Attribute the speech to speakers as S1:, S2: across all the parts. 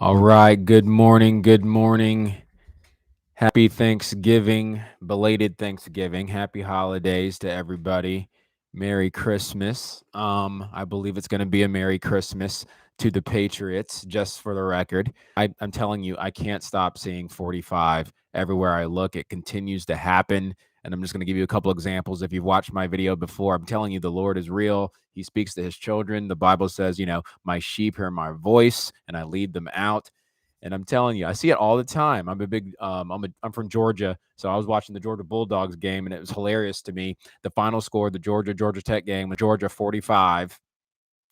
S1: All right. Good morning. Good morning. Happy Thanksgiving, belated Thanksgiving. Happy holidays to everybody. Merry Christmas. I believe it's going to be a Merry Christmas to the Patriots, just for the record. I'm telling you, I can't stop seeing 45 everywhere I look. It continues to happen. And I'm just going to give you a couple examples. If you've watched my video before, I'm telling you, the Lord is real. He speaks to his children. The Bible says, my sheep hear my voice and I lead them out. And I'm telling you, I see it all the time. I'm from Georgia, so I was watching the Georgia Bulldogs game, and it was hilarious to me. The final score of the Georgia Tech game was Georgia 45,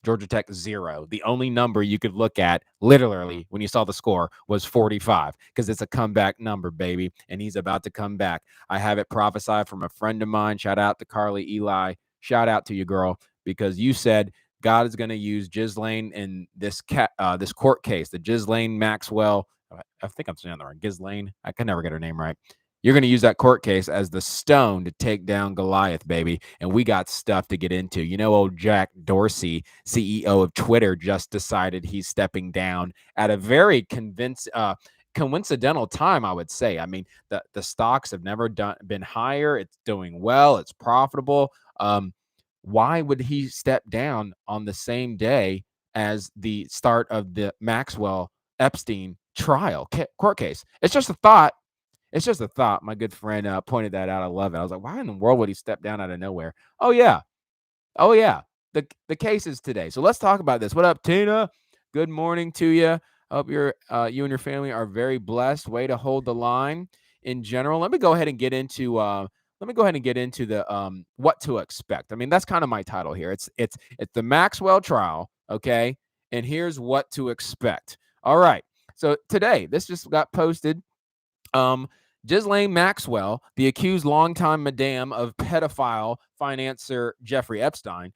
S1: Georgia Tech 0. The only number you could look at, literally, when you saw the score was 45, because it's a comeback number, baby, and he's about to come back. I have it prophesied from a friend of mine. Shout out to Carly Eli. Shout out to you, girl, because you said God is going to use Ghislaine in this court case, the Ghislaine Maxwell. I think I'm saying that right. Ghislaine. I can never get her name right. You're going to use that court case as the stone to take down Goliath, baby. And we got stuff to get into. Old Jack Dorsey, CEO of Twitter, just decided he's stepping down at a very coincidental time, I would say. I mean, the stocks have never been higher. It's doing well. It's profitable. Why would he step down on the same day as the start of the Maxwell Epstein trial court case? It's just a thought. It's just a thought. My good friend pointed that out. I love it. I was like, why in the world would he step down out of nowhere? Oh, yeah. Oh, yeah. The case is today. So let's talk about this. What up, Tina? Good morning to you. Hope you and your family are very blessed. Way to hold the line in general. Let me go ahead and get into the what to expect. I mean, that's kind of my title here. It's the Maxwell trial, okay? And here's what to expect. All right. So today, this just got posted. Ghislaine Maxwell, the accused longtime madame of pedophile financier Jeffrey Epstein,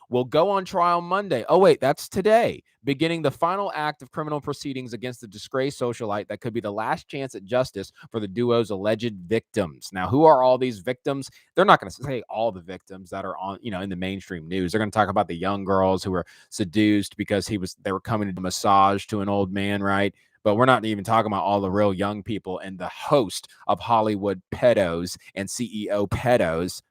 S1: will go on trial Monday. Oh, wait, that's today, beginning the final act of criminal proceedings against the disgraced socialite that could be the last chance at justice for the duo's alleged victims. Now, who are all these victims? They're not going to say all the victims that are on, in the mainstream news. They're going to talk about the young girls who were seduced because they were coming to massage to an old man, right? But we're not even talking about all the real young people and the host of Hollywood pedos and CEO pedos.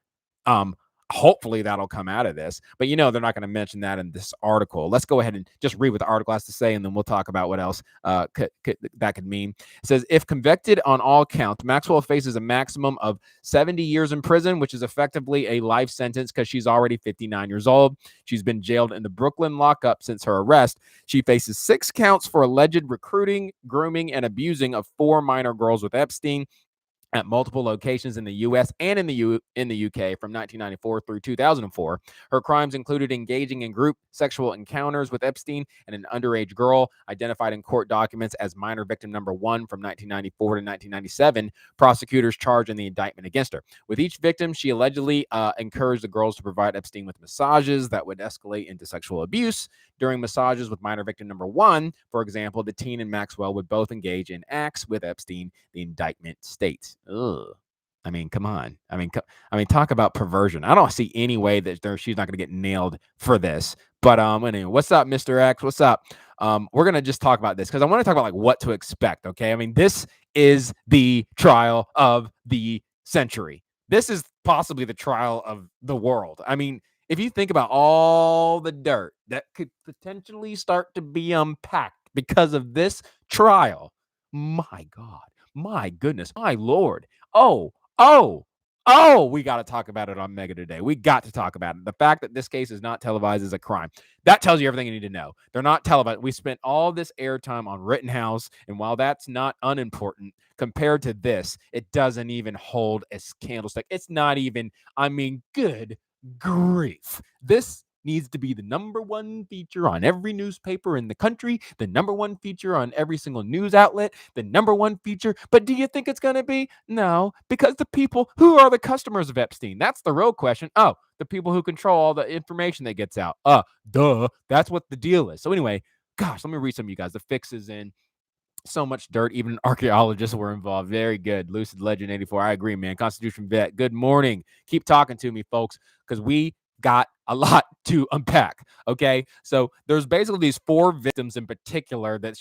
S1: Hopefully that'll come out of this. But they're not going to mention that in this article. Let's go ahead and just read what the article has to say, and then we'll talk about what else that could mean. It says, if convicted on all counts, Maxwell faces a maximum of 70 years in prison, which is effectively a life sentence because she's already 59 years old. She's been jailed in the Brooklyn lockup since her arrest. She faces 6 counts for alleged recruiting, grooming, and abusing of 4 minor girls with Epstein at multiple locations in the U.S. and in the U.K. from 1994 through 2004. Her crimes included engaging in group sexual encounters with Epstein and an underage girl, identified in court documents as minor victim number 1 from 1994 to 1997. Prosecutors charged in the indictment against her. With each victim, she allegedly encouraged the girls to provide Epstein with massages that would escalate into sexual abuse. During massages with minor victim number 1, for example, the teen and Maxwell would both engage in acts with Epstein, the indictment states. Ugh. I mean, come on. I mean, talk about perversion. I don't see any way that she's not going to get nailed for this. But anyway, what's up, Mr. X? What's up? We're going to just talk about this because I want to talk about like what to expect. Okay, I mean, this is the trial of the century. This is possibly the trial of the world. I mean, if you think about all the dirt that could potentially start to be unpacked because of this trial, my God, my goodness, my Lord. Oh, we got to talk about it on Mega today. We got to talk about it. The fact that this case is not televised is a crime. That tells you everything you need to know. They're not televised. We spent all this airtime on Rittenhouse, and while that's not unimportant, compared to this, it doesn't even hold a candlestick. It's not even, I mean, good grief. This needs to be the number one feature on every newspaper in the country, the number one feature on every single news outlet, the number one feature. But do you think it's going to be? No, because the people who are the customers of Epstein, that's the real question. Oh, the people who control all the information that gets out. Duh. That's what the deal is. So anyway, gosh, let me read some of you guys. The fix is in. So much dirt, even archaeologists were involved. Very good. Lucid Legend 84. I agree, man. Constitution Vet. Good morning. Keep talking to me, folks, because we got a lot to unpack. Okay. So there's basically these 4 victims in particular that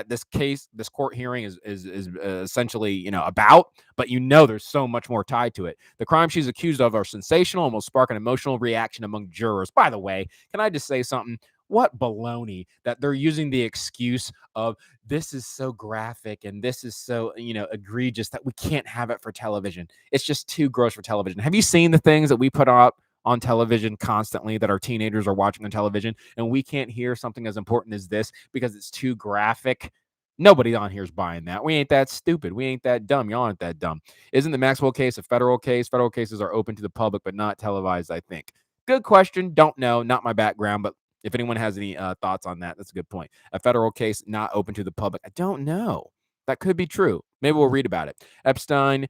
S1: this court hearing is essentially, about, but there's so much more tied to it. The crimes she's accused of are sensational and will spark an emotional reaction among jurors. By the way, can I just say something? What baloney that they're using the excuse of this is so graphic and this is so, egregious that we can't have it for television. It's just too gross for television. Have you seen the things that we put up on television constantly that our teenagers are watching on television, and we can't hear something as important as this because it's too graphic? Nobody on here is buying that. We ain't that stupid. We ain't that dumb. Y'all aren't that dumb. Isn't the Maxwell case a federal case? Federal cases are open to the public, but not televised, I think. Good question. Don't know. Not my background, but if anyone has any thoughts on that, that's a good point. A federal case not open to the public. I don't know. That could be true. Maybe we'll read about it. Epstein,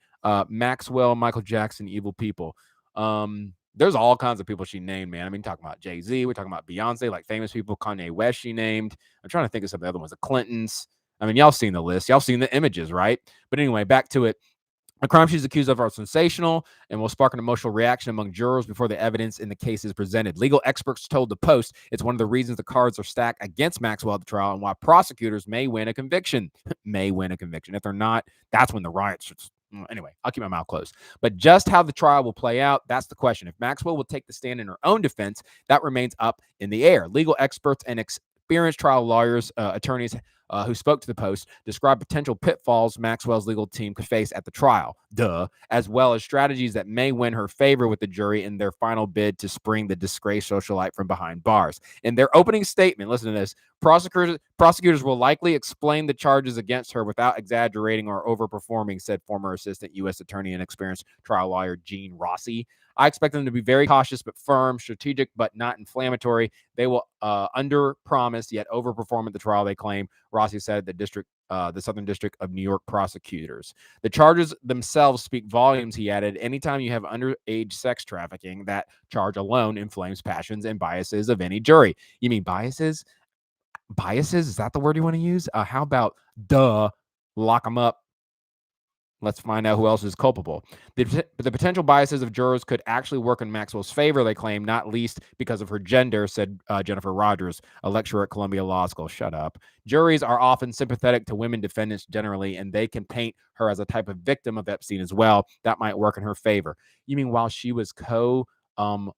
S1: Maxwell, Michael Jackson, evil people. There's all kinds of people she named, man. I mean, talking about Jay-Z, we're talking about Beyonce, like famous people. Kanye West she named. I'm trying to think of some of the other ones. The Clintons. I mean, y'all seen the list. Y'all seen the images, right? But anyway, back to it. The crimes she's accused of are sensational and will spark an emotional reaction among jurors before the evidence in the case is presented. Legal experts told the Post it's one of the reasons the cards are stacked against Maxwell at the trial and why prosecutors may win a conviction. May win a conviction. If they're not, that's when the riots. Anyway, I'll keep my mouth closed. But just how the trial will play out, that's the question. If Maxwell will take the stand in her own defense, that remains up in the air. Legal experts and experienced trial lawyers, attorneys who spoke to the Post, described potential pitfalls Maxwell's legal team could face at the trial, as well as strategies that may win her favor with the jury in their final bid to spring the disgraced socialite from behind bars. In their opening statement, listen to this, prosecutors will likely explain the charges against her without exaggerating or overperforming, said former assistant U.S. attorney and experienced trial lawyer Gene Rossi. I expect them to be very cautious but firm, strategic but not inflammatory. They will under-promise yet overperform at the trial, they claim, Rossi said the Southern District of New York prosecutors. The charges themselves speak volumes, he added. Anytime you have underage sex trafficking, that charge alone inflames passions and biases of any jury. You mean biases? Biases? Is that the word you want to use? How about lock them up? Let's find out who else is culpable. The potential biases of jurors could actually work in Maxwell's favor, they claim, not least because of her gender, said Jennifer Rogers, a lecturer at Columbia Law School. Shut up. Juries are often sympathetic to women defendants generally, and they can paint her as a type of victim of Epstein as well. That might work in her favor. You mean while she was what's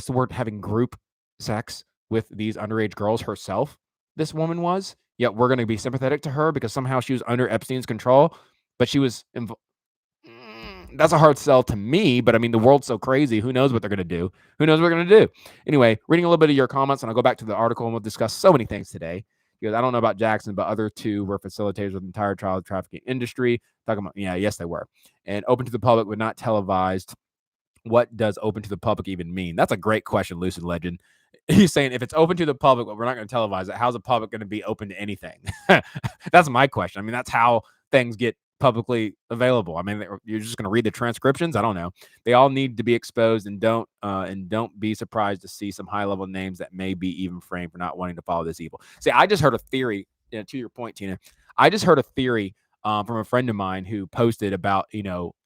S1: the word? Having group sex with these underage girls herself, this woman was? Yet we're going to be sympathetic to her because somehow she was under Epstein's control? But she was that's a hard sell to me, but I mean, the world's so crazy. Who knows what they're going to do? Who knows what they're going to do? Anyway, reading a little bit of your comments, and I'll go back to the article, and we'll discuss so many things today. Because I don't know about Jackson, but other two were facilitators of the entire child trafficking industry. Talking about, yes, they were. And open to the public, but not televised. What does open to the public even mean? That's a great question, Lucid Legend. He's saying if it's open to the public, but we're not going to televise it, how's the public going to be open to anything? That's my question. I mean, that's how things get publicly available. I mean, you're just going to read the transcriptions. I don't know. They all need to be exposed, and don't be surprised to see some high level names that may be even framed for not wanting to follow this evil. See, I just heard a theory. To your point, Tina, I just heard a theory from a friend of mine who posted about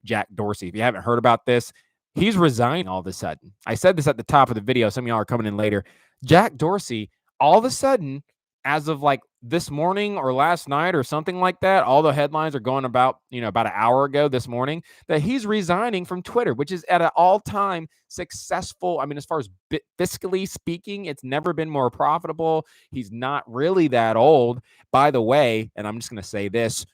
S1: Jack Dorsey. If you haven't heard about this, he's resigning all of a sudden. I said this at the top of the video. Some of y'all are coming in later. Jack Dorsey, all of a sudden, as of like this morning or last night or something like that, all the headlines are going about an hour ago this morning, that he's resigning from Twitter, which is at an all-time successful. I mean, as far as fiscally speaking, it's never been more profitable. He's not really that old. By the way, and I'm just going to say this,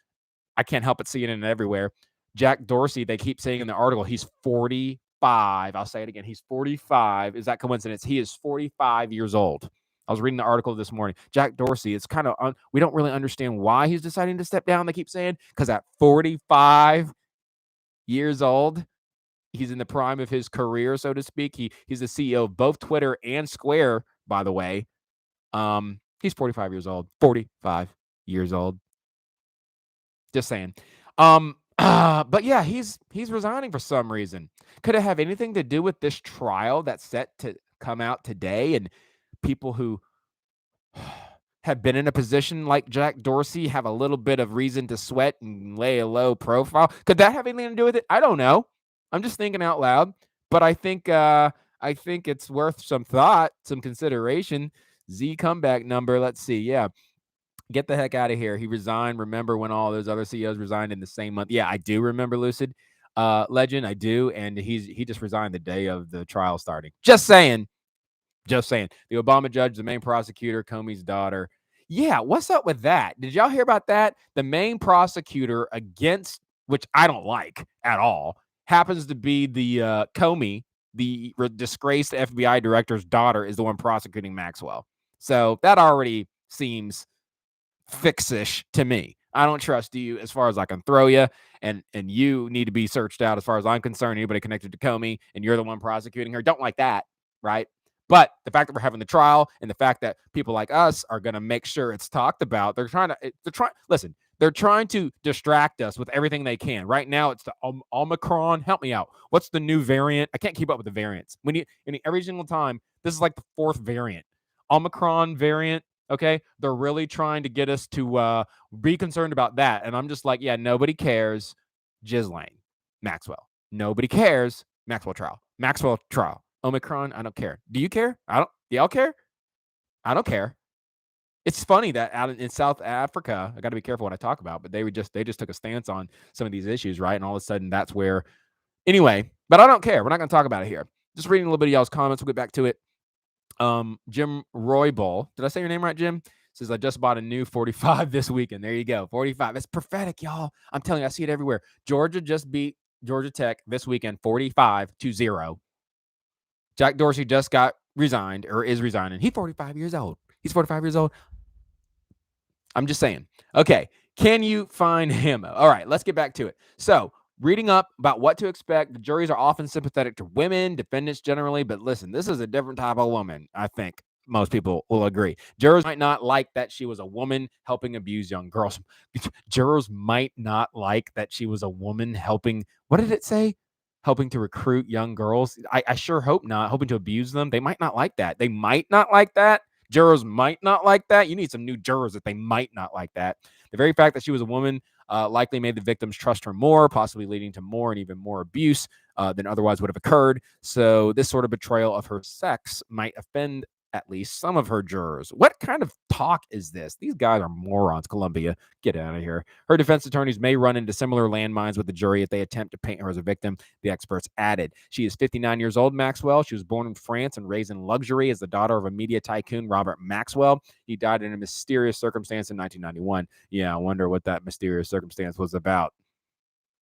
S1: I can't help but see it in everywhere. Jack Dorsey, they keep saying in the article, he's 45. I'll say it again. He's 45. Is that coincidence? He is 45 years old. I was reading the article this morning. Jack Dorsey, it's kind of, we don't really understand why he's deciding to step down, they keep saying, because at 45 years old, he's in the prime of his career, so to speak. He's the CEO of both Twitter and Square, by the way. He's 45 years old. 45 years old. Just saying. But yeah, he's resigning for some reason. Could it have anything to do with this trial that's set to come out today, and people who have been in a position like Jack Dorsey have a little bit of reason to sweat and lay a low profile? Could that have anything to do with it? I don't know. I'm just thinking out loud. But I think I think it's worth some thought, some consideration. Z comeback number. Let's see. Yeah. Get the heck out of here. He resigned. Remember when all those other CEOs resigned in the same month? Yeah, I do remember, Lucid Legend. I do. And he just resigned the day of the trial starting. Just saying. Just saying. The Obama judge, the main prosecutor, Comey's daughter. Yeah, what's up with that? Did y'all hear about that? The main prosecutor against, which I don't like at all, happens to be the Comey, the disgraced FBI director's daughter, is the one prosecuting Maxwell. So that already seems fixish to me. I don't trust you as far as I can throw you, and you need to be searched out as far as I'm concerned. Anybody connected to Comey, and you're the one prosecuting her. Don't like that, right? But the fact that we're having the trial and the fact that people like us are going to make sure it's talked about, they're trying to distract us with everything they can. Right now, it's the Omicron. Help me out. What's the new variant? I can't keep up with the variants. Every single time, this is like the 4th variant. Omicron variant. Okay, they're really trying to get us to be concerned about that. And I'm just like, yeah, nobody cares. Ghislaine, Maxwell. Nobody cares. Maxwell trial. Omicron, I don't care. Do you care? Do y'all care? I don't care. It's funny that out in South Africa, I got to be careful what I talk about, but they just took a stance on some of these issues, right? And all of a sudden, that's where. Anyway, but I don't care. We're not going to talk about it here. Just reading a little bit of y'all's comments. We'll get back to it. Jim Roybal. Did I say your name right, Jim? Says I just bought a new 45 this weekend. There you go. 45. It's prophetic, y'all. I'm telling you, I see it everywhere. Georgia just beat Georgia Tech this weekend 45-0. Jack Dorsey just got resigned or is resigning. He's 45 years old. I'm just saying. Okay. Can you find him? All right, let's get back to it. So, reading up about what to expect, the juries are often sympathetic to women, defendants generally, but listen, this is a different type of woman, I think most people will agree. Jurors might not like that she was a woman helping abuse young girls. Jurors might not like that she was a woman helping, what did it say? Helping to recruit young girls. I sure hope not. Hoping to abuse them. They might not like that. Jurors might not like that. You need some new jurors that they might not like that. The very fact that she was a woman likely made the victims trust her more, possibly leading to more and even more abuse than otherwise would have occurred. So this sort of betrayal of her sex might offend at least some of her jurors. What kind of talk is this? These guys are morons, Columbia. Get out of here. Her defense attorneys may run into similar landmines with the jury if they attempt to paint her as a victim, the experts added. She is 59 years old, Maxwell. She was born in France and raised in luxury as the daughter of a media tycoon, Robert Maxwell. He died in a mysterious circumstance in 1991. Yeah, I wonder what that mysterious circumstance was about.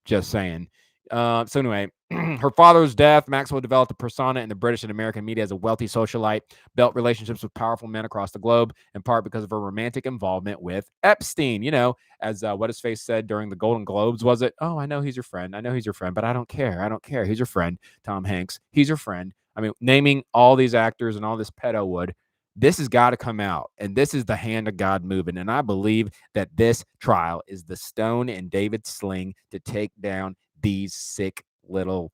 S1: Just saying. So anyway, her father's death, Maxwell developed a persona in the British and American media as a wealthy socialite, built relationships with powerful men across the globe, in part because of her romantic involvement with Epstein. You know, as what his face said during the Golden Globes, was it? Oh, I know he's your friend, but I don't care. He's your friend, Tom Hanks. He's your friend. I mean, naming all these actors and all this pedo wood. This has got to come out, and this is the hand of God moving. And I believe that this trial is the stone in David's sling to take down these sick little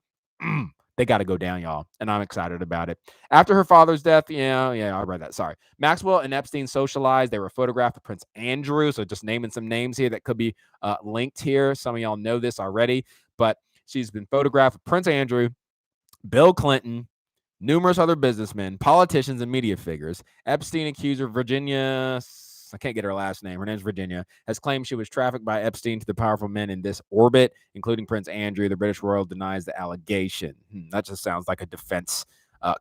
S1: they got to go down, y'all, and I'm excited about it. After her father's death, I read that, sorry. Maxwell and Epstein socialized. They were photographed with Prince Andrew, so just naming some names here that could be linked here. Some of y'all know this already, but she's been photographed with Prince Andrew, Bill Clinton, numerous other businessmen, politicians, and media figures. Epstein accuser Virginia, I can't get her last name, her name's Virginia, has claimed she was trafficked by Epstein to the powerful men in this orbit, including Prince Andrew. The British royal denies the allegation. That just sounds like a defense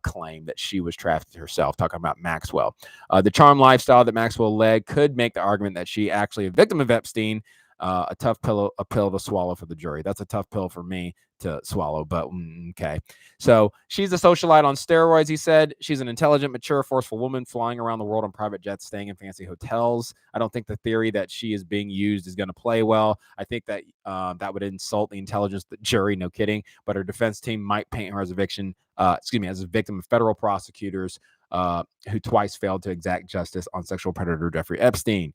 S1: claim that she was trafficked herself, talking about Maxwell. The charm lifestyle that Maxwell led could make the argument that she actually a victim of Epstein. A pill to swallow for the jury. That's a tough pill for me to swallow, but okay. So she's a socialite on steroids, he said. She's an intelligent, mature, forceful woman flying around the world on private jets, staying in fancy hotels. I don't think the theory that she is being used is going to play well. I think that that would insult the intelligence of the jury, no kidding. But her defense team might paint her as a victim of federal prosecutors who twice failed to exact justice on sexual predator Jeffrey Epstein.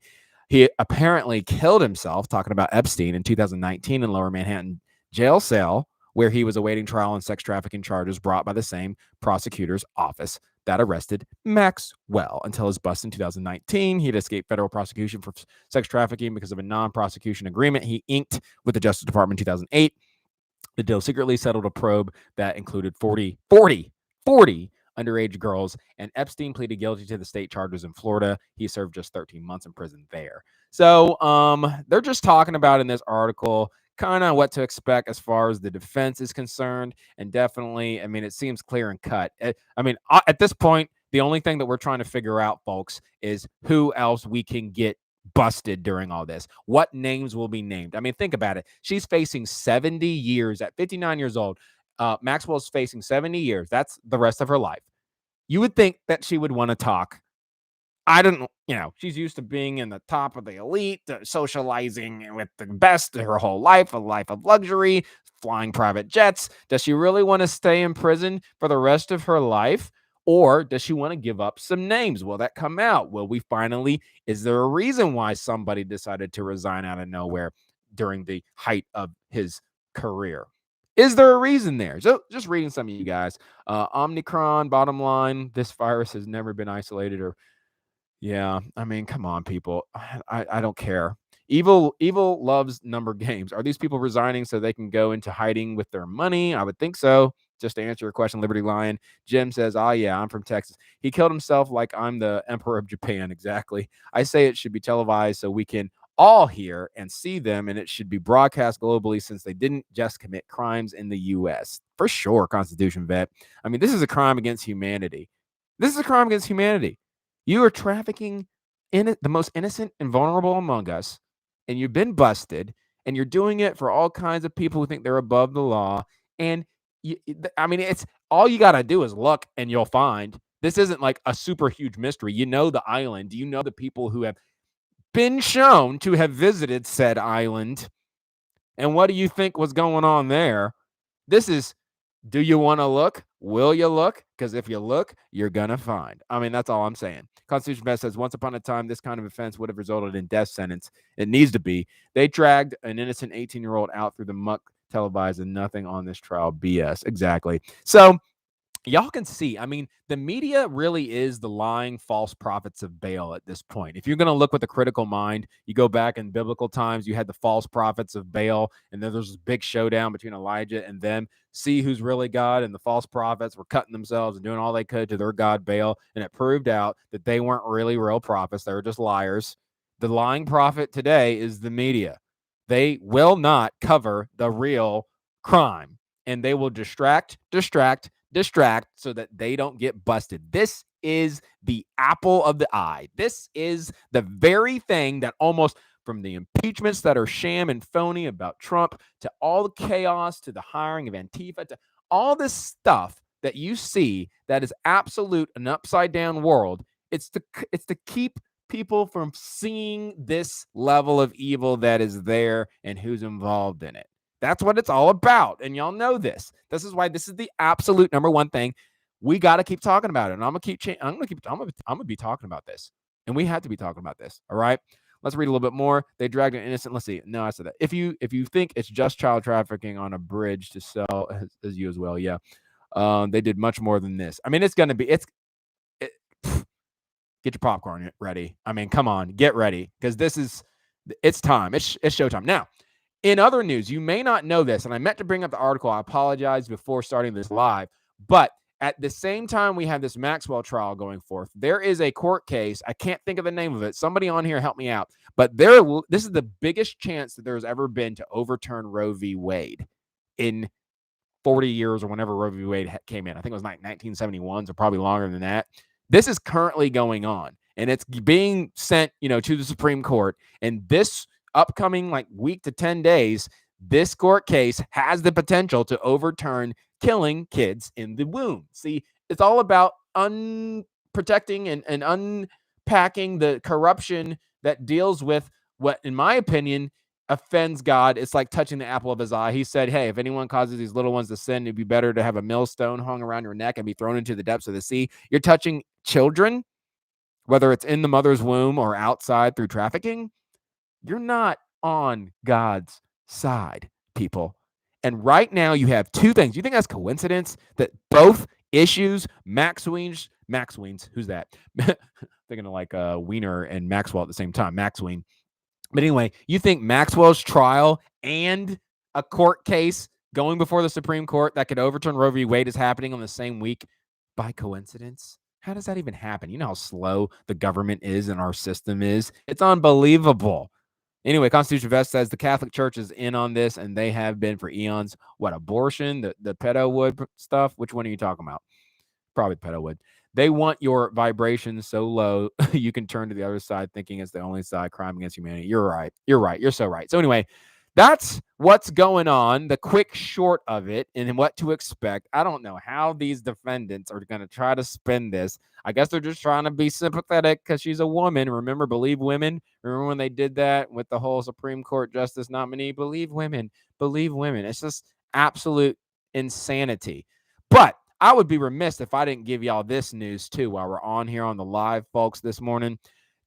S1: He apparently killed himself, talking about Epstein, in 2019 in Lower Manhattan jail cell, where he was awaiting trial on sex trafficking charges brought by the same prosecutor's office that arrested Maxwell. Until his bust in 2019, he had escaped federal prosecution for sex trafficking because of a non-prosecution agreement he inked with the Justice Department in 2008. The deal secretly settled a probe that included 40 40 underage girls, and Epstein pleaded guilty to the state charges in Florida. He served just 13 months in prison there. So they're just talking about in this article kind of what to expect as far as the defense is concerned. And definitely, I mean, it seems clear and cut. I mean, at this point, the only thing that we're trying to figure out, folks, is who else we can get busted during all this. What names will be named? I mean, think about it. She's facing 70 years at 59 years old. Maxwell's facing 70 years. That's the rest of her life. You would think that she would want to talk. I don't, she's used to being in the top of the elite, socializing with the best her whole life, a life of luxury, flying private jets. Does she really want to stay in prison for the rest of her life? Or does she want to give up some names? Will that come out? Is there a reason why somebody decided to resign out of nowhere during the height of his career? Is there a reason there? So just reading some of you guys. Omicron, bottom line, this virus has never been isolated yeah, I mean, come on, people. I don't care. Evil loves number games. Are these people resigning so they can go into hiding with their money? I would think so. Just to answer your question, Liberty Lion, Jim says, yeah, I'm from Texas. He killed himself like I'm the emperor of Japan. Exactly. I say it should be televised so we can all hear and see them, and it should be broadcast globally since they didn't just commit crimes in the U.S. For sure, Constitution vet. I mean, this is a crime against humanity. This is a crime against humanity. You are trafficking in the most innocent and vulnerable among us, and you've been busted, and you're doing it for all kinds of people who think they're above the law. And it's all you got to do is look, and you'll find this isn't like a super huge mystery. You know the island. You know the people who have been shown to have visited said island. And what do you think was going on there? Do you want to look? Will you look? Because if you look, you're going to find. I mean, that's all I'm saying. Constitution Best says, once upon a time, this kind of offense would have resulted in death sentence. It needs to be. They dragged an innocent 18-year-old out through the muck televised and nothing on this trial. BS. Exactly. So y'all can see, I mean, the media really is the lying false prophets of Baal at this point. If you're going to look with a critical mind, you go back in biblical times, you had the false prophets of Baal, and then there's this big showdown between Elijah and them. See who's really God, and the false prophets were cutting themselves and doing all they could to their God Baal, and it proved out that they weren't really real prophets. They were just liars. The lying prophet today is the media. They will not cover the real crime, and they will distract so that they don't get busted. This is the apple of the eye. This is the very thing that almost, from the impeachments that are sham and phony about Trump, to all the chaos, to the hiring of Antifa, to all this stuff that you see that is absolute an upside down world. It's to keep people from seeing this level of evil that is there and who's involved in it. That's what it's all about. And y'all know this. This is why this is the absolute number one thing. We got to keep talking about it. And I'm going to be talking about this. And we have to be talking about this. All right. Let's read a little bit more. They dragged an innocent. Let's see. No, I said that. If you think it's just child trafficking on a bridge to sell as you as well. Yeah. They did much more than this. I mean, it's going to be, get your popcorn ready. I mean, come on, get ready. Because it's time. It's showtime. Now, in other news, you may not know this, and I meant to bring up the article. I apologize before starting this live, but at the same time we have this Maxwell trial going forth, there is a court case. I can't think of the name of it. Somebody on here help me out. But this is the biggest chance that there's ever been to overturn Roe v. Wade in 40 years or whenever Roe v. Wade came in. I think it was like 1971, so probably longer than that. This is currently going on, and it's being sent, to the Supreme Court, and this upcoming week to 10 days, this court case has the potential to overturn killing kids in the womb. See, it's all about protecting and unpacking the corruption that deals with what, in my opinion, offends God. It's like touching the apple of his eye. He said, hey, if anyone causes these little ones to sin, it'd be better to have a millstone hung around your neck and be thrown into the depths of the sea. You're touching children, whether it's in the mother's womb or outside through trafficking. You're not on God's side, people. And right now you have two things. You think that's coincidence that both issues, Maxwell's, who's that? Thinking of Wiener and Maxwell at the same time, Maxwell. But anyway, you think Maxwell's trial and a court case going before the Supreme Court that could overturn Roe v. Wade is happening on the same week? by coincidence? How does that even happen? You know how slow the government is and our system is? It's unbelievable. Anyway, Constitution Vest says the Catholic Church is in on this, and they have been for eons. What, abortion, the pedo wood stuff? Which one are you talking about? Probably pedo wood. They want your vibrations so low you can turn to the other side thinking it's the only side. Crime against humanity. You're right. You're right. You're so right. So anyway, that's what's going on, the quick short of it, and what to expect. I don't know how these defendants are going to try to spin this. I guess they're just trying to be sympathetic because she's a woman. Remember, believe women. Remember when they did that with the whole Supreme Court justice nominee? Believe women. Believe women. It's just absolute insanity. But I would be remiss if I didn't give y'all this news too while we're on here on the live, folks, this morning.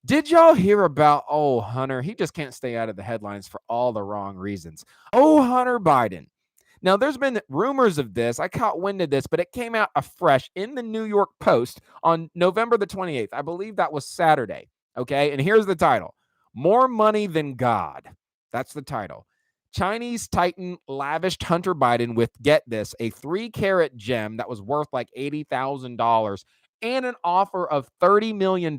S1: Did y'all hear about Hunter? He just can't stay out of the headlines for all the wrong reasons. Hunter Biden. Now, there's been rumors of this. I caught wind of this, but it came out afresh in the New York Post on November the 28th. I believe that was Saturday. Okay. And here's the title: More Money Than God. That's the title. Chinese titan lavished Hunter Biden with, get this, a 3-carat gem that was worth like $80,000 and an offer of $30 million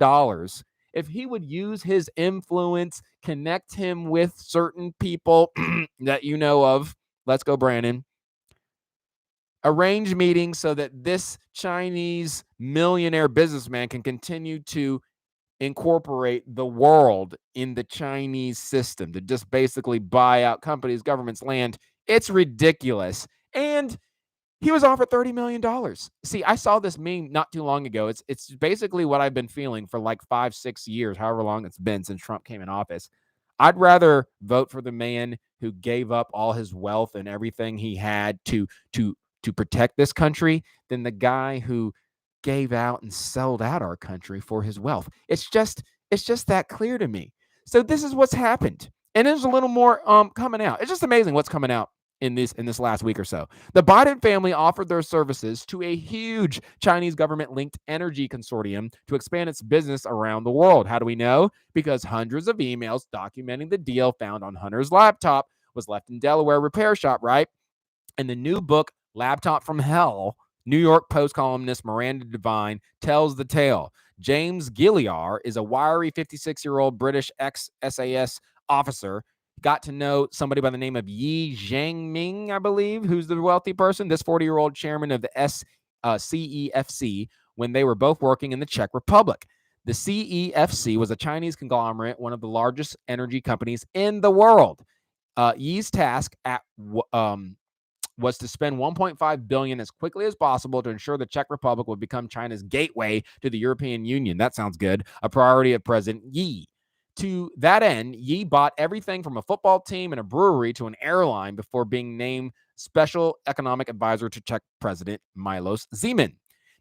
S1: if he would use his influence, connect him with certain people that you know of. Let's go, Brandon. Arrange meetings so that this Chinese millionaire businessman can continue to incorporate the world in the Chinese system, to just basically buy out companies, governments, land. It's ridiculous. And he was offered $30 million. See, I saw this meme not too long ago. It's basically what I've been feeling for like 5-6 years, however long it's been since Trump came in office. I'd rather vote for the man who gave up all his wealth and everything he had to protect this country than the guy who gave out and sold out our country for his wealth. It's just that clear to me. So this is what's happened. And there's a little more coming out. It's just amazing what's coming out in this last week or so. The Biden family offered their services to a huge Chinese government-linked energy consortium to expand its business around the world. How do we know? Because hundreds of emails documenting the deal found on Hunter's laptop was left in Delaware repair shop, right? And the new book, Laptop from Hell, New York Post columnist Miranda Devine tells the tale. James Gilliar is a wiry 56-year-old British ex-SAS officer. Got to know somebody by the name of Yi Jiangming, I believe, who's the wealthy person, this 40-year-old chairman of the CEFC, when they were both working in the Czech Republic. The CEFC was a Chinese conglomerate, one of the largest energy companies in the world. Yi's task was to spend $1.5 billion as quickly as possible to ensure the Czech Republic would become China's gateway to the European Union. That sounds good. A priority of President Yi. To that end, Yi bought everything from a football team and a brewery to an airline before being named special economic advisor to Czech President Milos Zeman.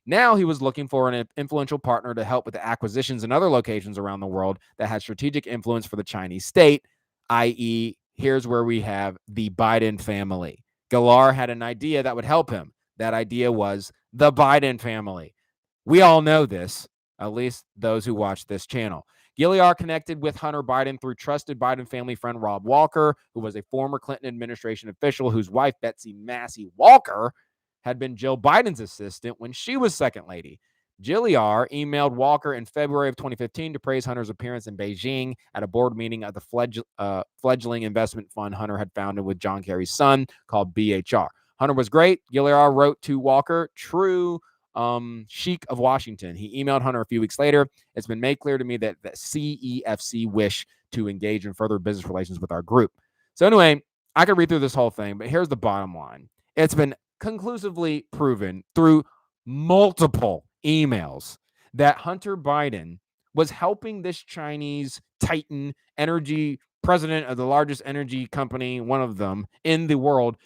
S1: Now he was looking for an influential partner to help with the acquisitions in other locations around the world that had strategic influence for the Chinese state, i.e., here's where we have the Biden family. Gilliar had an idea that would help him. That idea was the Biden family. We all know this, at least those who watch this channel. Gilliar connected with Hunter Biden through trusted Biden family friend Rob Walker, who was a former Clinton administration official whose wife, Betsy Massey Walker, had been Jill Biden's assistant when she was second lady. Gilliar emailed Walker in February of 2015 to praise Hunter's appearance in Beijing at a board meeting of the fledgling investment fund Hunter had founded with John Kerry's son called BHR. Hunter was great. Gilliar wrote to Walker, true Sheik of Washington. He emailed Hunter a few weeks later. It's been made clear to me that the CEFC wish to engage in further business relations with our group. So anyway, I could read through this whole thing, but here's the bottom line. It's been conclusively proven through multiple emails that Hunter Biden was helping this Chinese titan energy president of the largest energy company, one of them in the world,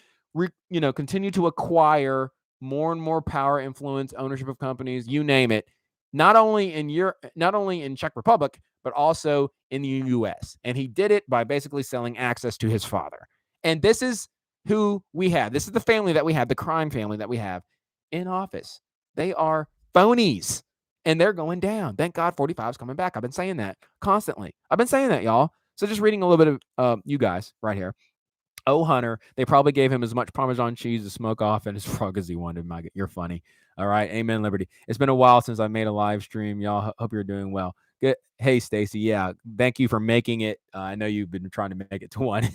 S1: continue to acquire more and more power, influence, ownership of companies, you name it, not only in Czech Republic, but also in the U.S. And he did it by basically selling access to his father. And this is who we have. This is the family that we have, the crime family that we have in office. They are phonies, and they're going down. Thank God 45 is coming back. I've been saying that constantly. I've been saying that, y'all. So just reading a little bit of you guys right here. Oh, Hunter, they probably gave him as much Parmesan cheese to smoke off and his frog as he wanted. You're funny. All right. Amen, Liberty. It's been a while since I made a live stream. Y'all, hope you're doing well. Good. Hey, Stacy. Yeah. Thank you for making it. I know you've been trying to make it to one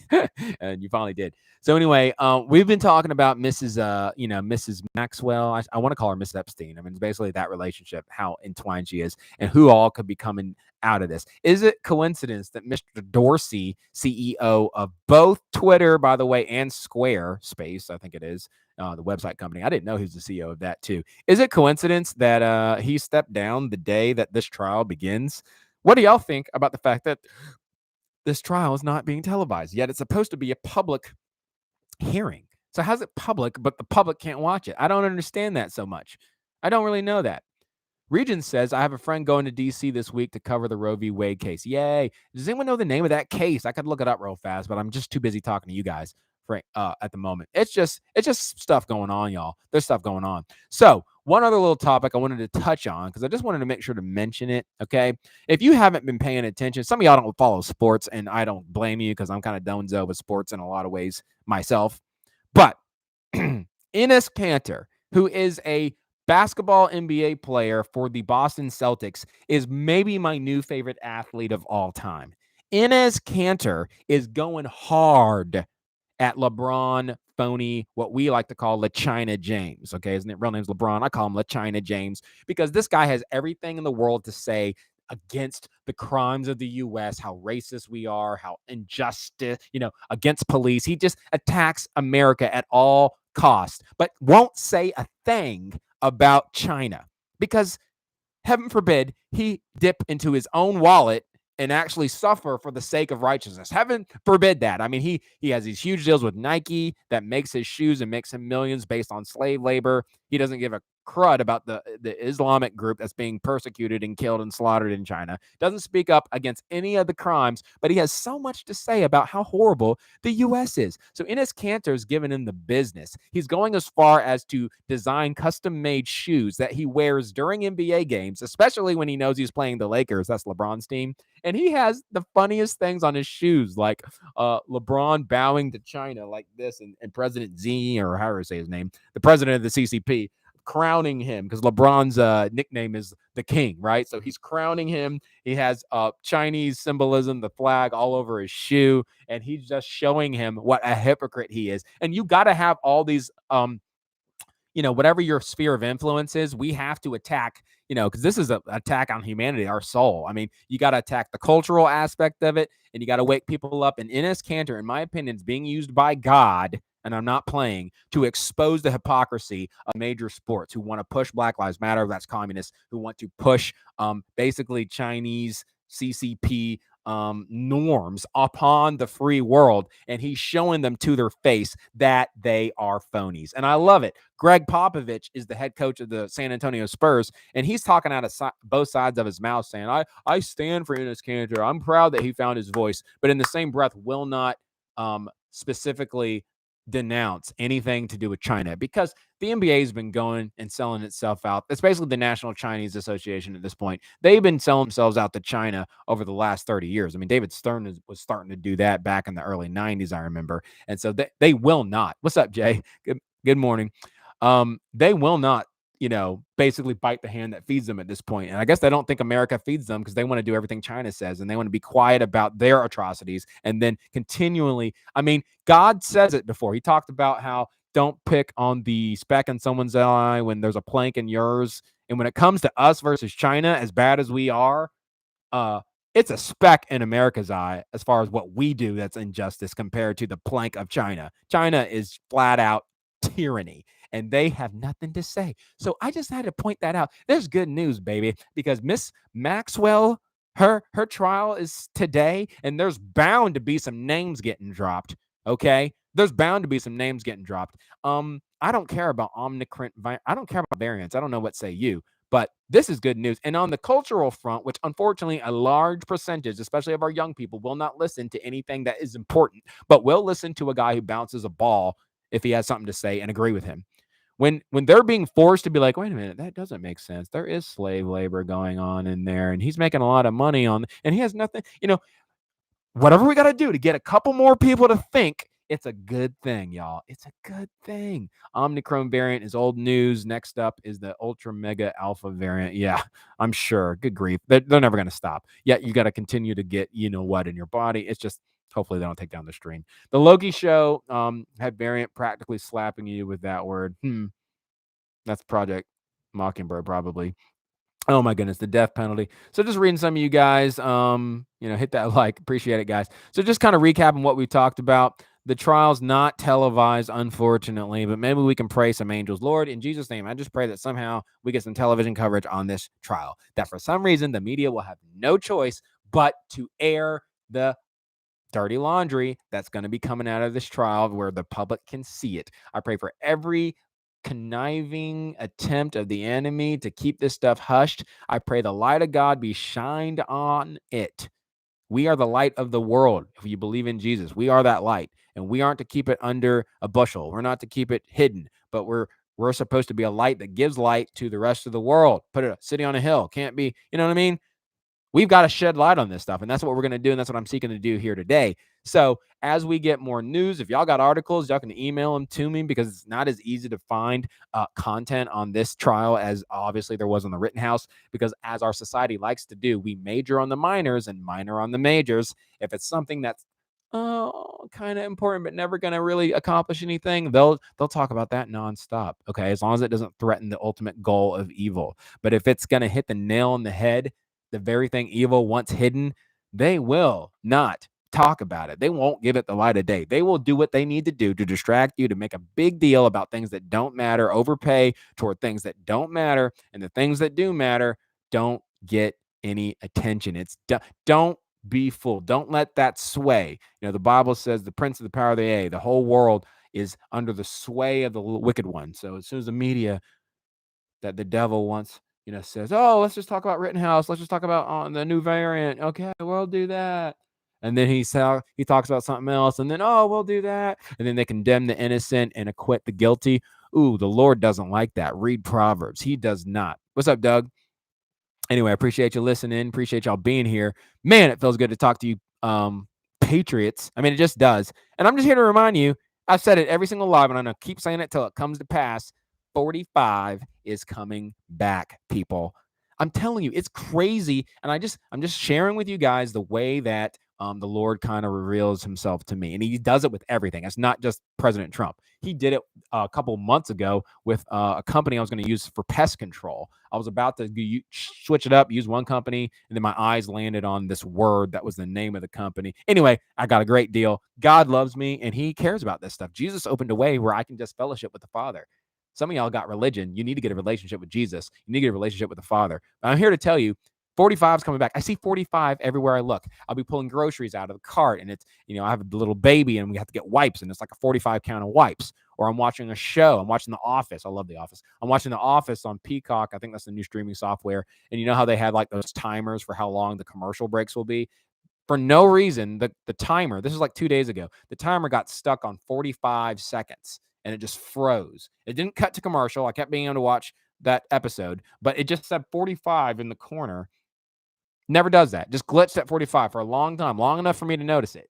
S1: and you finally did. So anyway, we've been talking about Mrs. Maxwell. I want to call her Miss Epstein. I mean, it's basically that relationship, how entwined she is and who all could be coming out of this. Is it coincidence that Mr. Dorsey, CEO of both Twitter, by the way, and Squarespace, I think it is, the website company. I didn't know he was the CEO of that too. Is it coincidence that he stepped down the day that this trial begins? What do y'all think about the fact that this trial is not being televised, yet it's supposed to be a public hearing? So how's it public, but the public can't watch it? I don't understand that so much. I don't really know that. Regent says, I have a friend going to D.C. this week to cover the Roe v. Wade case. Yay. Does anyone know the name of that case? I could look it up real fast, but I'm just too busy talking to you guys at the moment. It's just stuff going on, y'all. There's stuff going on. So one other little topic I wanted to touch on, because I just wanted to make sure to mention it, okay? If you haven't been paying attention, some of y'all don't follow sports, and I don't blame you because I'm kind of donezo with sports in a lot of ways myself. But Ines Kanter, who is a basketball NBA player for the Boston Celtics, is maybe my new favorite athlete of all time. Ines Kanter is going hard at LeBron phony, what we like to call LaChina James. Okay, his real name's LeBron. I call him LaChina James because this guy has everything in the world to say against the crimes of the U.S., how racist we are, how injustice, against police. He just attacks America at all costs, but won't say a thing about China because, heaven forbid, he dip into his own wallet and actually suffer for the sake of righteousness. Heaven forbid that. I mean, he has these huge deals with Nike that makes his shoes and makes him millions based on slave labor. He doesn't give a crud about the Islamic group that's being persecuted and killed and slaughtered in China. Doesn't speak up against any of the crimes, but he has so much to say about how horrible the U.S. is. So Ines Kanter is giving him the business. He's going as far as to design custom-made shoes that he wears during NBA games, especially when he knows he's playing the Lakers. That's LeBron's team. And he has the funniest things on his shoes, like LeBron bowing to China like this, and President Xi, or however you say his name, the president of the CCP, crowning him because LeBron's nickname is the king, right? So he's crowning him. He has Chinese symbolism, the flag all over his shoe, and he's just showing him what a hypocrite he is. And you got to have all these whatever your sphere of influence is, we have to attack, because this is an attack on humanity, our soul. I mean, you got to attack the cultural aspect of it, and you got to wake people up. And Ines Kanter, in my opinion, is being used by God, and I'm not playing, to expose the hypocrisy of major sports who want to push Black Lives Matter, that's communists, who want to push basically Chinese CCP norms upon the free world, and he's showing them to their face that they are phonies. And I love it. Greg Popovich is the head coach of the San Antonio Spurs, and he's talking out of both sides of his mouth saying, I stand for Ines Kanter. I'm proud that he found his voice, but in the same breath will not specifically denounce anything to do with China, because the NBA has been going and selling itself out. It's basically the National Chinese Association at this point. They've been selling themselves out to China over the last 30 years. I mean, David Stern was starting to do that back in the early 90s, I remember. And so they will not. What's up, Jay? Good morning. They will not, basically bite the hand that feeds them at this point. And I guess they don't think America feeds them because they want to do everything China says, and they want to be quiet about their atrocities. And then continually, I mean, God says it before. He talked about how don't pick on the speck in someone's eye when there's a plank in yours. And when it comes to us versus China, as bad as we are, it's a speck in America's eye as far as what we do that's injustice compared to the plank of China. China is flat out tyranny, and they have nothing to say. So I just had to point that out. There's good news, baby, because Miss Maxwell, her trial is today, and there's bound to be some names getting dropped. Okay, there's bound to be some names getting dropped. I don't care about I don't care about variants. I don't know what say you, but this is good news. And on the cultural front, which unfortunately a large percentage, especially of our young people, will not listen to anything that is important, but will listen to a guy who bounces a ball if he has something to say and agree with him. When they're being forced to be like, wait a minute, that doesn't make sense. There is slave labor going on in there, and he's making a lot of money and he has nothing, whatever we got to do to get a couple more people to think It's a good thing, y'all. It's a good thing. Omicron variant is old news. Next up is the ultra mega alpha variant. Yeah, I'm sure. Good grief. They're never going to stop. Yet you got to continue to get, you know what, in your body. It's just, hopefully they don't take down the stream. The Loki show had variant practically slapping you with that word. That's Project Mockingbird, probably. Oh my goodness, the death penalty. So just reading some of you guys, hit that like, appreciate it, guys. So just kind of recapping what we talked about. The trial's not televised, unfortunately, but maybe we can pray some angels. Lord, in Jesus' name, I just pray that somehow we get some television coverage on this trial, that for some reason the media will have no choice but to air the dirty laundry that's going to be coming out of this trial where the public can see it. I pray for every conniving attempt of the enemy to keep this stuff hushed. I pray the light of God be shined on it. We are the light of the world. If you believe in Jesus, we are that light, and we aren't to keep it under a bushel. We're not to keep it hidden, but we're supposed to be a light that gives light to the rest of the world. Put a city on a hill. Can't be, you know what I mean? We've got to shed light on this stuff, and that's what we're going to do, and that's what I'm seeking to do here today. So as we get more news, if y'all got articles, y'all can email them to me, because it's not as easy to find content on this trial as obviously there was on the Rittenhouse, because as our society likes to do, we major on the minors and minor on the majors. If it's something that's kind of important but never going to really accomplish anything, they'll talk about that nonstop, okay, as long as it doesn't threaten the ultimate goal of evil. But if it's going to hit the nail on the head, the very thing evil wants hidden, they will not talk about it. They won't give it the light of day. They will do what they need to do to distract you, to make a big deal about things that don't matter, overpay toward things that don't matter, and the things that do matter don't get any attention. Don't be fooled. Don't let that sway. You know, the Bible says the prince of the power of the air, the whole world is under the sway of the wicked one. So as soon as the media that the devil wants, says, oh, let's just talk about Rittenhouse. Let's just talk about the new variant. Okay, we'll do that. And then he talks about something else. And then, oh, we'll do that. And then they condemn the innocent and acquit the guilty. Ooh, the Lord doesn't like that. Read Proverbs. He does not. What's up, Doug? Anyway, I appreciate you listening. Appreciate y'all being here. Man, it feels good to talk to you, patriots. I mean, it just does. And I'm just here to remind you, I've said it every single live, and I'm going to keep saying it till it comes to pass. 45 is coming back, people. I'm telling you, it's crazy. And I'm just sharing with you guys the way that the Lord kind of reveals himself to me. And he does it with everything. It's not just President Trump. He did it a couple months ago with a company I was going to use for pest control. I was about to switch it up, use one company, and then my eyes landed on this word that was the name of the company. Anyway, I got a great deal. God loves me, and he cares about this stuff. Jesus opened a way where I can just fellowship with the Father. Some of y'all got religion. You need to get a relationship with Jesus. You need to get a relationship with the Father. But I'm here to tell you, 45 is coming back. I see 45 everywhere I look. I'll be pulling groceries out of the cart, and it's, I have a little baby, and we have to get wipes, and it's like a 45 count of wipes. Or I'm watching a show. I'm watching The Office. I love The Office. I'm watching The Office on Peacock. I think that's the new streaming software. And you know how they had like those timers for how long the commercial breaks will be? For no reason, the timer, this is like 2 days ago, the timer got stuck on 45 seconds. And it just froze. It didn't cut to commercial. I kept being able to watch that episode, but it just said 45 in the corner. Never does that. Just glitched at 45 for a long time, long enough for me to notice it.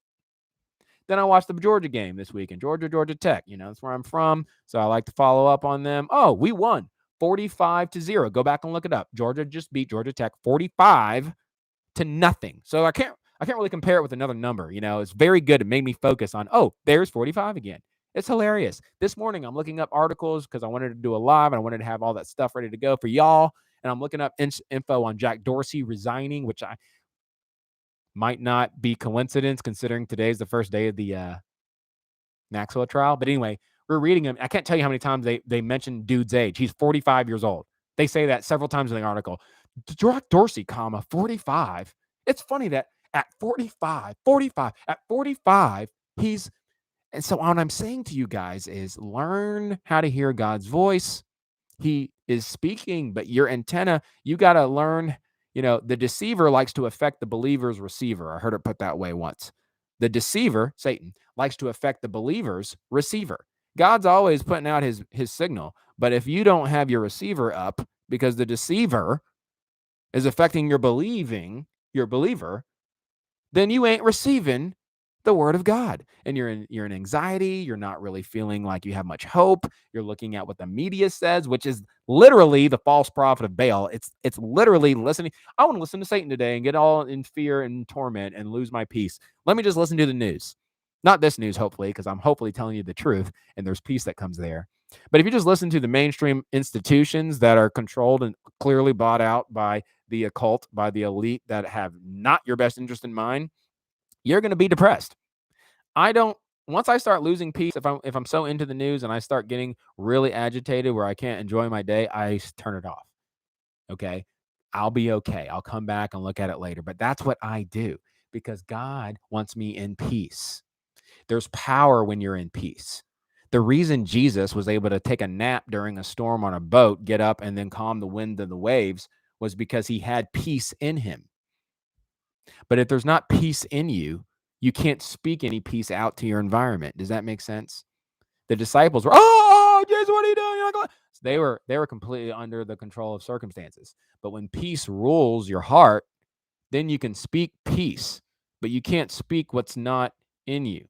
S1: Then I watched the Georgia game this weekend, Georgia Tech. That's where I'm from, so I like to follow up on them. Oh, we won 45-0. Go back and look it up. Georgia just beat Georgia Tech 45-0. So I can't really compare it with another number. It's very good. It made me focus on, oh, there's 45 again. It's hilarious. This morning, I'm looking up articles because I wanted to do a live and I wanted to have all that stuff ready to go for y'all. And I'm looking up info on Jack Dorsey resigning, which I might not be coincidence considering today's the first day of the Maxwell trial. But anyway, we're reading him. I can't tell you how many times they mention dude's age. He's 45 years old. They say that several times in the article. Jack Dorsey, 45. It's funny that at 45, he's... And so what I'm saying to you guys is learn how to hear God's voice. He is speaking, but your antenna, you got to learn, the deceiver likes to affect the believer's receiver. I heard it put that way once. The deceiver, Satan, likes to affect the believer's receiver. God's always putting out his signal. But if you don't have your receiver up because the deceiver is affecting your believer, then you ain't receiving The word of God. And you're in anxiety, you're not really feeling like you have much hope. You're looking at what the media says, which is literally the false prophet of Baal. It's literally listening. I want to listen to Satan today and get all in fear and torment and lose my peace. Let me just listen to the news. Not this news, hopefully, because I'm hopefully telling you the truth and there's peace that comes there. But if you just listen to the mainstream institutions that are controlled and clearly bought out by the occult, by the elite that have not your best interest in mind, you're going to be depressed. Once I start losing peace, if I'm so into the news and I start getting really agitated where I can't enjoy my day, I turn it off. Okay? I'll be okay. I'll come back and look at it later. But that's what I do because God wants me in peace. There's power when you're in peace. The reason Jesus was able to take a nap during a storm on a boat, get up and then calm the wind and the waves was because he had peace in him. But if there's not peace in you, you can't speak any peace out to your environment. Does that make sense? The disciples were, oh, Jesus, what are you doing? So they were completely under the control of circumstances. But when peace rules your heart, then you can speak peace, but you can't speak what's not in you,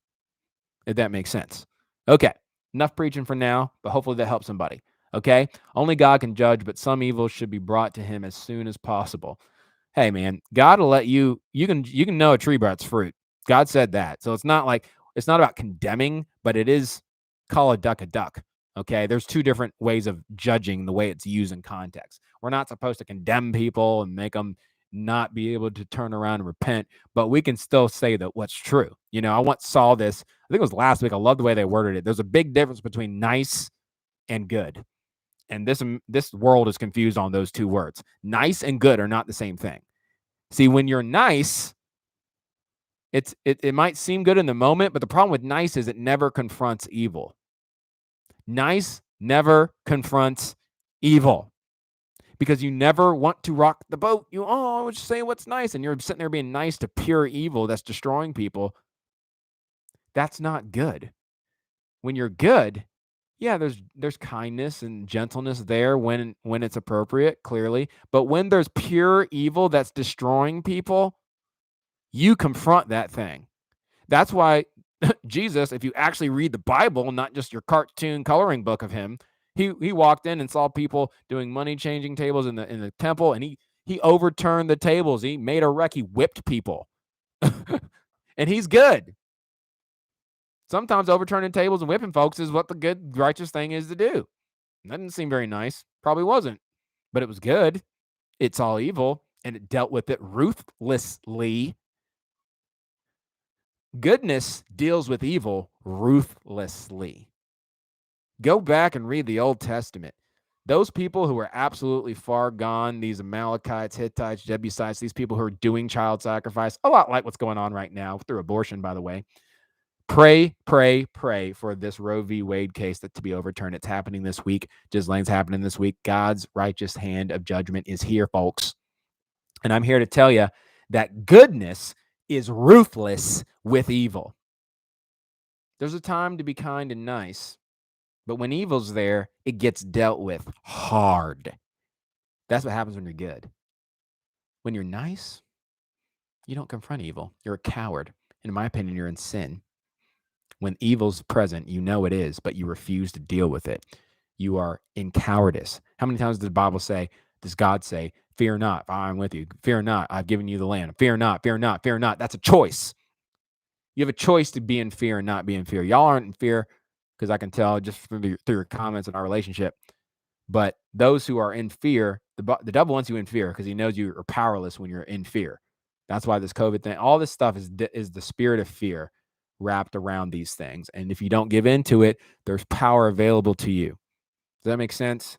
S1: if that makes sense. Okay, enough preaching for now, but hopefully that helps somebody. Okay, only God can judge, but some evil should be brought to him as soon as possible. Hey, man, God will let you can know a tree by its fruit. God said that. So it's not about condemning, but it is call a duck a duck. Okay, there's two different ways of judging the way it's used in context. We're not supposed to condemn people and make them not be able to turn around and repent, but we can still say that what's true. I once saw this, I think it was last week. I love the way they worded it. There's a big difference between nice and good. And this world is confused on those two words. Nice and good are not the same thing. See, when you're nice, it might seem good in the moment, but the problem with nice is it never confronts evil. Nice never confronts evil because you never want to rock the boat. I would just say what's nice, and you're sitting there being nice to pure evil that's destroying people. That's not good. When you're good, yeah, there's kindness and gentleness there when it's appropriate, clearly. But when there's pure evil that's destroying people, you confront that thing. That's why Jesus, if you actually read the Bible, not just your cartoon coloring book of him, he walked in and saw people doing money changing tables in the temple, and he overturned the tables. He made a wreck. He whipped people, and he's good. Sometimes overturning tables and whipping folks is what the good, righteous thing is to do. That didn't seem very nice. Probably wasn't, but it was good. It's all evil, and it dealt with it ruthlessly. Goodness deals with evil ruthlessly. Go back and read the Old Testament. Those people who are absolutely far gone, these Amalekites, Hittites, Jebusites, these people who are doing child sacrifice, a lot like what's going on right now through abortion, by the way. Pray, pray, pray for this Roe v. Wade case to be overturned. It's happening this week. Ghislaine's happening this week. God's righteous hand of judgment is here, folks. And I'm here to tell you that goodness is ruthless with evil. There's a time to be kind and nice, but when evil's there, it gets dealt with hard. That's what happens when you're good. When you're nice, you don't confront evil. You're a coward. And in my opinion, you're in sin. When evil's present, you know it is, but you refuse to deal with it. You are in cowardice. How many times does God say, fear not, I'm with you. Fear not, I've given you the land. Fear not, fear not, fear not. That's a choice. You have a choice to be in fear and not be in fear. Y'all aren't in fear because I can tell just through your comments in our relationship. But those who are in fear, the devil wants you in fear because he knows you are powerless when you're in fear. That's why this COVID thing, all this stuff is the spirit of fear wrapped around these things. And if you don't give into it, there's power available to you. Does that make sense?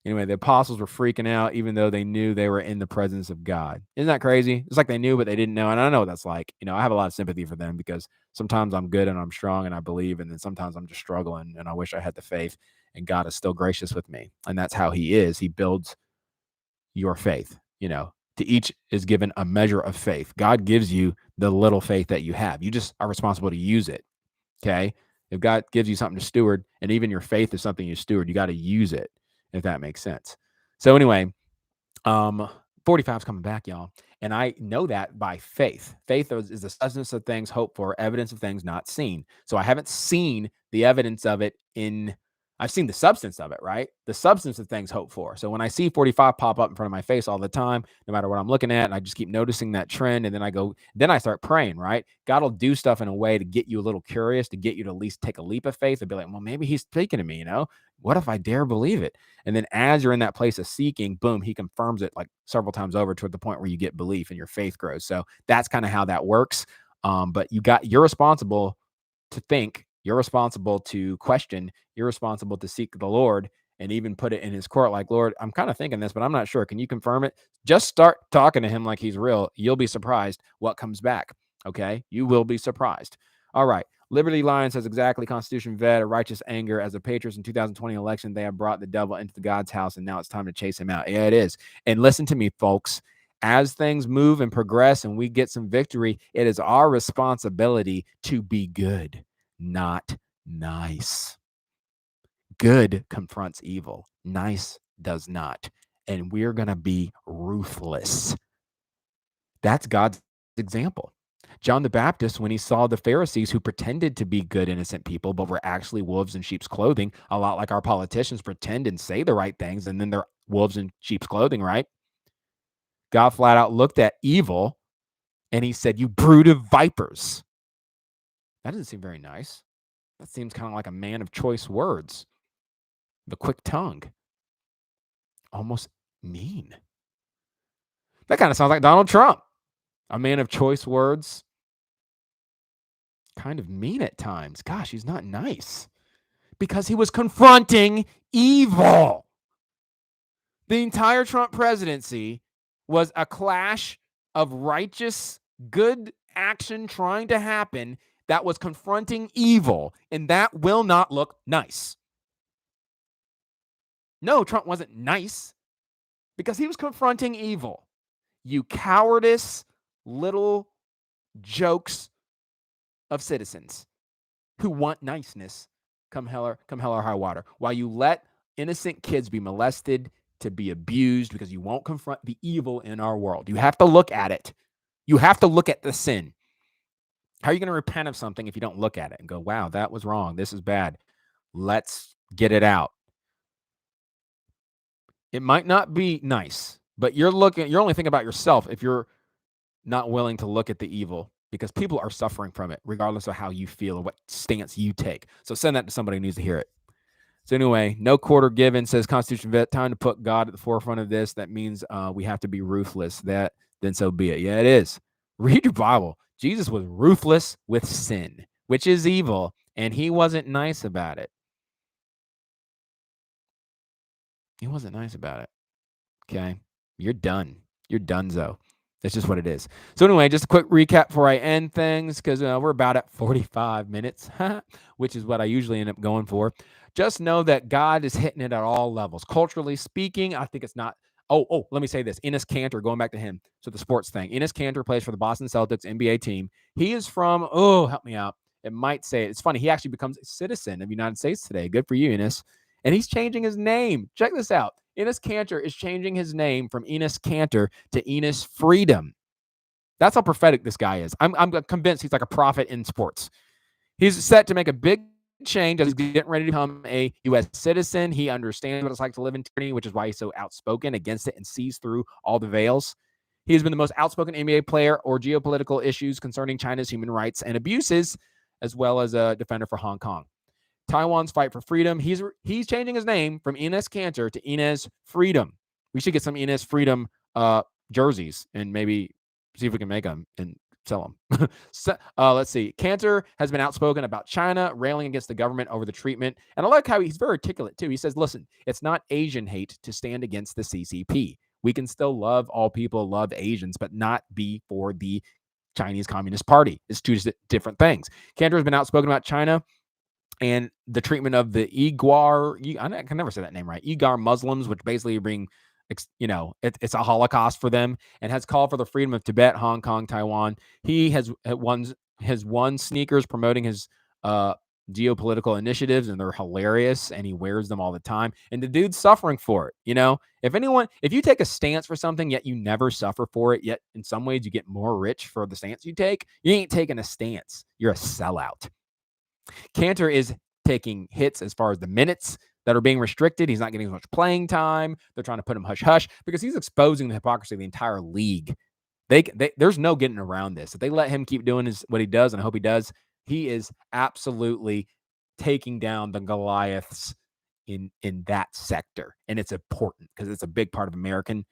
S1: Anyway, the apostles were freaking out even though they knew they were in the presence of God. Isn't that crazy? It's like they knew, but they didn't know. And I know what that's like. I have a lot of sympathy for them because sometimes I'm good and I'm strong and I believe, and then sometimes I'm just struggling and I wish I had the faith, and God is still gracious with me. And that's how he is. He builds your faith. To each is given a measure of faith. God gives you the little faith that you have. You just are responsible to use it. Okay. If God gives you something to steward, and even your faith is something you steward, you got to use it, if that makes sense. So anyway, 45's coming back, y'all. And I know that by faith. Faith is the substance of things hoped for, evidence of things not seen. So I haven't seen the evidence of it I've seen the substance of it, right? The substance of things hoped for. So when I see 45 pop up in front of my face all the time, no matter what I'm looking at, and I just keep noticing that trend, and then I start praying, right? God will do stuff in a way to get you a little curious, to get you to at least take a leap of faith and be like, well, maybe he's speaking to me, What if I dare believe it? And then as you're in that place of seeking, boom, he confirms it like several times over to the point where you get belief and your faith grows. So that's kind of how that works. But you're responsible to think, you're responsible to question, you're responsible to seek the Lord and even put it in his court. Like, Lord, I'm kind of thinking this, but I'm not sure. Can you confirm it? Just start talking to him like he's real. You'll be surprised what comes back. Okay. You will be surprised. All right. Liberty Line says exactly. Constitution vet, a righteous anger. As a Patriots in 2020 election, they have brought the devil into God's house, and now it's time to chase him out. Yeah, it is. And listen to me, folks. As things move and progress and we get some victory, it is our responsibility to be good, not nice. Good confronts evil. Nice does not. And we're going to be ruthless. That's God's example. John the Baptist, when he saw the Pharisees who pretended to be good, innocent people, but were actually wolves in sheep's clothing, a lot like our politicians pretend and say the right things, and then they're wolves in sheep's clothing, right? God flat out looked at evil, and he said, you brood of vipers. That doesn't seem very nice. That seems kind of like a man of choice words, the quick tongue, almost mean. That kind of sounds like Donald Trump, a man of choice words, kind of mean at times. Gosh, he's not nice because he was confronting evil. The entire Trump presidency was a clash of righteous, good action trying to happen that was confronting evil, and that will not look nice. No, Trump wasn't nice because he was confronting evil. You cowardice little jokes of citizens who want niceness come hell or high water, while you let innocent kids be molested, to be abused, because you won't confront the evil in our world. You have to look at it. You have to look at the sin. How are you going to repent of something if you don't look at it and go, wow, that was wrong. This is bad. Let's get it out. It might not be nice, but you're only thinking about yourself if you're not willing to look at the evil, because people are suffering from it, regardless of how you feel or what stance you take. So send that to somebody who needs to hear it. So anyway, no quarter given, says Constitution vet. Time to put God at the forefront of this. That means we have to be ruthless. Then so be it. Yeah, it is. Read your Bible. Jesus was ruthless with sin, which is evil, and he wasn't nice about it. He wasn't nice about it. Okay? You're done. You're donezo. That's just what it is. So anyway, just a quick recap before I end things, because we're about at 45 minutes, which is what I usually end up going for. Just know that God is hitting it at all levels. Culturally speaking, I think it's not. Oh, let me say this. Ines Kanter, going back to him. So the sports thing. Ines Kanter plays for the Boston Celtics NBA team. He is from, help me out. It might say it. It's funny. He actually becomes a citizen of the United States today. Good for you, Ines. And he's changing his name. Check this out. Ines Kanter is changing his name from Ines Kanter to Ines Freedom. That's how prophetic this guy is. I'm convinced he's like a prophet in sports. He's set to make a big change as he's getting ready to become a U.S. citizen. He understands what it's like to live in tyranny, which is why he's so outspoken against it and sees through all the veils. He has been the most outspoken NBA player or geopolitical issues concerning China's human rights and abuses, as well as a defender for Hong Kong. Taiwan's fight for freedom. He's changing his name from Ines Kanter to Ines Freedom. We should get some Ines Freedom jerseys and maybe see if we can make them and sell them. So, let's see. Kanter has been outspoken about China, railing against the government over the treatment. And I like how he's very articulate, too. He says, listen, it's not Asian hate to stand against the CCP. We can still love all people, love Asians, but not be for the Chinese Communist Party. It's two different things. Kanter has been outspoken about China and the treatment of the I can never say that name right, Uyghur Muslims, which basically bring, it's a Holocaust for them, and has called for the freedom of Tibet, Hong Kong, Taiwan. He has won sneakers promoting his geopolitical initiatives, and they're hilarious, and he wears them all the time. And the dude's suffering for it. If you take a stance for something, yet you never suffer for it, yet in some ways you get more rich for the stance you take, you ain't taking a stance. You're a sellout. Cantor is taking hits as far as the minutes that are being restricted. He's not getting as much playing time. They're trying to put him hush-hush because he's exposing the hypocrisy of the entire league. There's no getting around this. If they let him keep doing what he does, and I hope he does, he is absolutely taking down the Goliaths in that sector. And it's important because it's a big part of American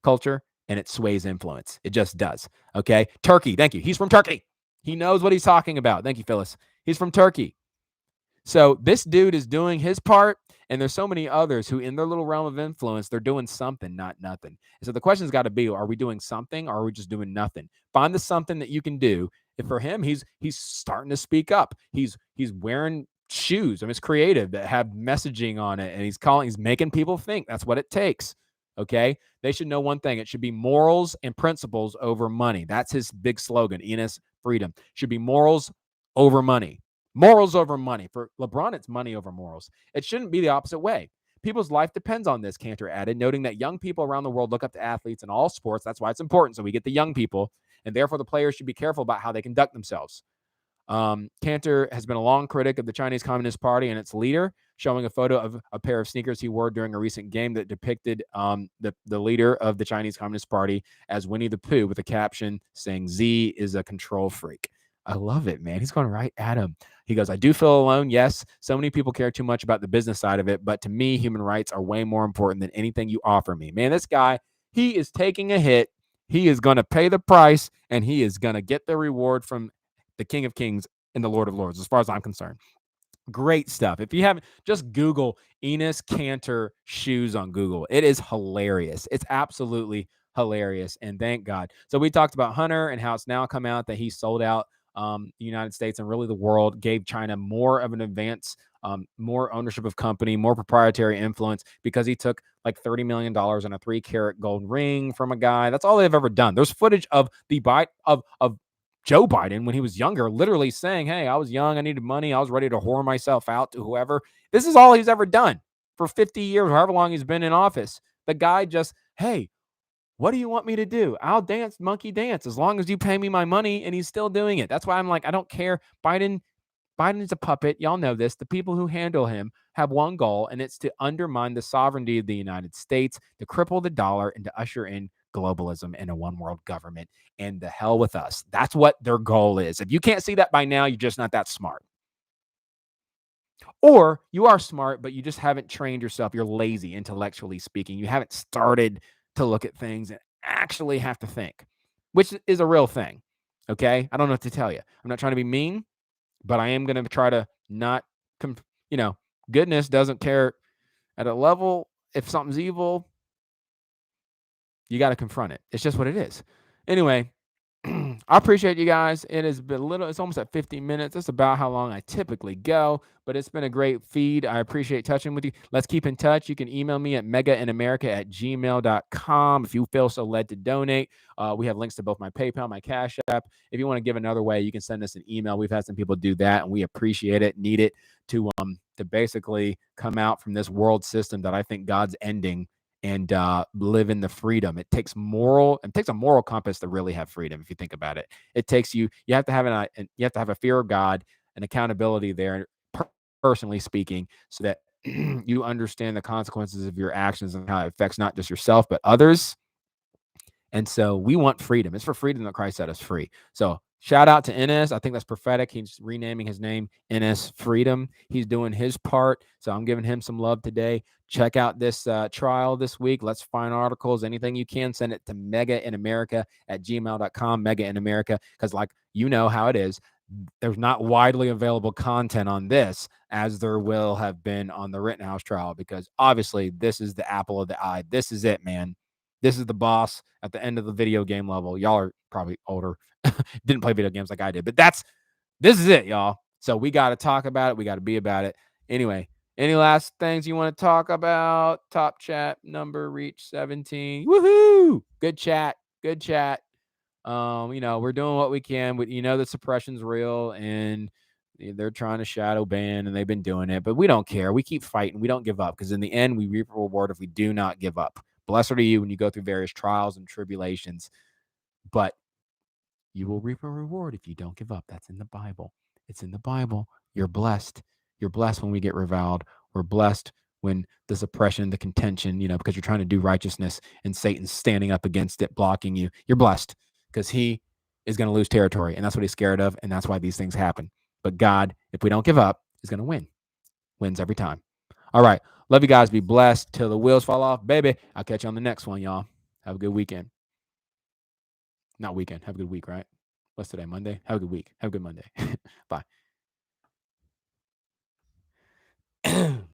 S1: culture and it sways influence. It just does. Okay. Turkey. Thank you. He's from Turkey. He knows what he's talking about. Thank you, Phyllis. He's from Turkey. So this dude is doing his part, and there's so many others who in their little realm of influence, they're doing something, not nothing. And so the question's got to be, are we doing something or are we just doing nothing? Find the something that you can do. And for him, he's starting to speak up. He's wearing shoes. I mean, it's creative that have messaging on it, and he's making people think. That's what it takes. Okay. They should know one thing. It should be morals and principles over money. That's his big slogan. Ines freedom should be morals over money. Morals over money. For LeBron, it's money over morals. It shouldn't be the opposite way. People's life depends on this, Cantor added, noting that young people around the world look up to athletes in all sports. That's why it's important. So we get the young people, and therefore the players should be careful about how they conduct themselves. Cantor has been a long critic of the Chinese Communist Party and its leader, showing a photo of a pair of sneakers he wore during a recent game that depicted the leader of the Chinese Communist Party as Winnie the Pooh with a caption saying, "Z is a control freak." I love it, man. He's going right at him. He goes, "I do feel alone. Yes, so many people care too much about the business side of it, but to me, human rights are way more important than anything you offer me." Man, this guy, he is taking a hit. He is going to pay the price, and he is going to get the reward from the King of Kings and the Lord of Lords, as far as I'm concerned. Great stuff. If you haven't, just Google Ines Cantor shoes on Google. It is hilarious. It's absolutely hilarious. And thank God. So we talked about Hunter and how it's now come out that he sold out the United States and really the world, gave China more of an advance, more ownership of company, more proprietary influence because he took like $30 million and a 3-carat gold ring from a guy. That's all they've ever done. There's footage of the of Joe Biden when he was younger, literally saying, "Hey, I was young. I needed money. I was ready to whore myself out to whoever." This is all he's ever done for 50 years, however long he's been in office. The guy just, "Hey, what do you want me to do? I'll dance, monkey dance, as long as you pay me my money." And he's still doing it. That's why I'm like, I don't care. Biden is a puppet. Y'all know this. The people who handle him have one goal, and it's to undermine the sovereignty of the United States, to cripple the dollar, and to usher in globalism and a one world government. And the hell with us. That's what their goal is. If you can't see that by now, you're just not that smart. Or you are smart, but you just haven't trained yourself. You're lazy, intellectually speaking. You haven't started to look at things and actually have to think, which is a real thing. Okay. I don't know what to tell you. I'm not trying to be mean, but I am going to try to not, goodness doesn't care at a level. If something's evil, you got to confront it. It's just what it is. Anyway, I appreciate you guys. It has been it's almost at 50 minutes. That's about how long I typically go, but it's been a great feed. I appreciate touching with you. Let's keep in touch. You can email me at megainamerica@gmail.com if you feel so led to donate. We have links to both my PayPal, my Cash App. If you want to give another way, you can send us an email. We've had some people do that, and we appreciate it, need it to basically come out from this world system that I think God's ending and live in the freedom. It takes a moral compass to really have freedom. If you think about it, it takes you have to have a fear of God and accountability there, personally speaking, so that you understand the consequences of your actions and how it affects not just yourself, but others. And so we want freedom. It's for freedom that Christ set us free. So shout out to Ines. I think that's prophetic. He's renaming his name Ines Freedom. He's doing his part. So I'm giving him some love today. Check out this trial this week. Let's find articles. Anything you can, send it to megainamerica@gmail.com, Mega in America. Because you know how it is. There's not widely available content on this as there will have been on the Rittenhouse trial, because obviously this is the apple of the eye. This is it, man. This is the boss at the end of the video game level. Y'all are probably older, didn't play video games like I did, but this is it, y'all. So we got to talk about it. We got to be about it. Anyway, any last things you want to talk about? Top chat number reached 17. Woohoo! Good chat. Good chat. We're doing what we can. The suppression's real, and They're trying to shadow ban, and they've been doing it, but we don't care. We keep fighting. We don't give up, because in the end, we reap a reward if we do not give up. Blessed are you when you go through various trials and tribulations, but you will reap a reward if you don't give up. That's in the Bible. It's in the Bible. You're blessed. You're blessed when we get reviled. We're blessed when this oppression, the contention, because you're trying to do righteousness and Satan's standing up against it, blocking you. You're blessed because he is going to lose territory, and that's what he's scared of, and that's why these things happen. But God, if we don't give up, is going to win. Wins every time. All right. Love you guys. Be blessed till the wheels fall off, baby. I'll catch you on the next one, y'all. Have a good weekend. Not weekend. Have a good week, right? What's today? Monday? Have a good week. Have a good Monday. Bye.